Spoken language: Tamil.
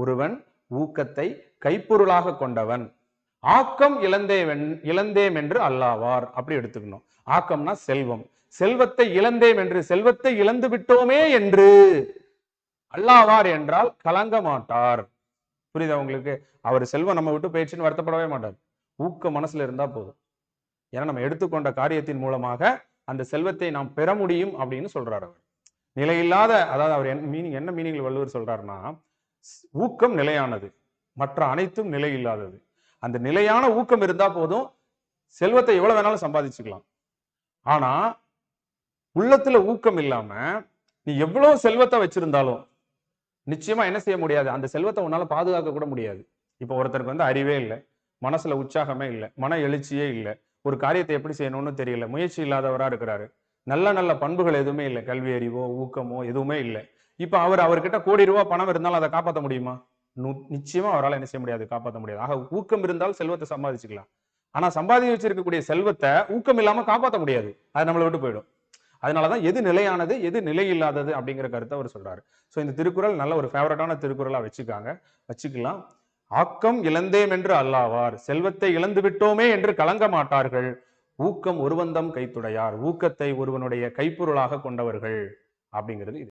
ஒருவன் ஊக்கத்தை கைப்பொருளாக கொண்டவன். ஆக்கம் இழந்தேம் என்று அல்லாவார். அப்படி எடுத்துக்கணும். ஆக்கம்னா செல்வம். செல்வத்தை இழந்தேம் என்று, செல்வத்தை இழந்து விட்டோமே என்று அல்லாவார் என்றால் கலங்க மாட்டார். புரியுதா உங்களுக்கு? அவர் செல்வம் நம்ம விட்டு போயிடுச்சுன்னு வருத்தப்படவே மாட்டார். ஊக்கம் மனசுல இருந்தா போதும். ஏன்னா நம்ம எடுத்துக்கொண்ட காரியத்தின் மூலமாக அந்த செல்வத்தை நாம் பெற முடியும் அப்படின்னு சொல்றாரு அவர். நிலையில்லாத, அதாவது அவர் என்ன மீனிங்ல வள்ளுவர் சொல்றாருன்னா, ஊக்கம் நிலையானது, மற்ற அனைத்தும் நிலை இல்லாதது. அந்த நிலையான ஊக்கம் இருந்தா போதும், செல்வத்தை எவ்வளவு வேணாலும் சம்பாதிச்சுக்கலாம். ஆனா உள்ளத்துல ஊக்கம் இல்லாம நீ எவ்வளவு செல்வத்தை வச்சிருந்தாலும் நிச்சயமா என்ன செய்ய முடியாது, அந்த செல்வத்தை உன்னால பாதுகாக்க கூட முடியாது. இப்ப ஒருத்தருக்கு வந்து அறிவே இல்லை, மனசுல உற்சாகமே இல்லை, மன எழுச்சியே இல்லை, ஒரு காரியத்தை எப்படி செய்யணும்னு தெரியல, முயற்சி இல்லாதவரா இருக்கிறாரு, நல்ல நல்ல பண்புகள் எதுவுமே இல்லை, கல்வி அறிவோ ஊக்கமோ எதுவுமே இல்லை. இப்ப அவர்கிட்ட கோடி ரூபாய் பணம் இருந்தாலும் அதை காப்பாற்ற முடியுமா? நிச்சயமா அவரால் என்ன செய்ய முடியாது, காப்பாற்ற முடியாது. ஆக ஊக்கம் இருந்தால் செல்வத்தை சம்பாதிச்சுக்கலாம். ஆனா சம்பாதி வச்சிருக்கக்கூடிய செல்வத்தை ஊக்கம் இல்லாம காப்பாற்ற முடியாது, அது நம்மளை விட்டு போயிடும். அதனாலதான் எது நிலையானது எது நிலை இல்லாதது அப்படிங்கிற கருத்தை அவர் சொல்றாரு. சோ இந்த திருக்குறள் நல்ல ஒரு ஃபேவரட்டான திருக்குறளா வச்சுக்கலாம். ஆக்கம் இழந்தேம் என்று அல்லாவார், செல்வத்தை இழந்து விட்டோமே என்று கலங்க மாட்டார்கள், ஊக்கம் ஒருவந்தம் கைத்துடையார், ஊக்கத்தை ஒருவனுடைய கைப்பொருளாக கொண்டவர்கள் அப்படிங்கிறது இது.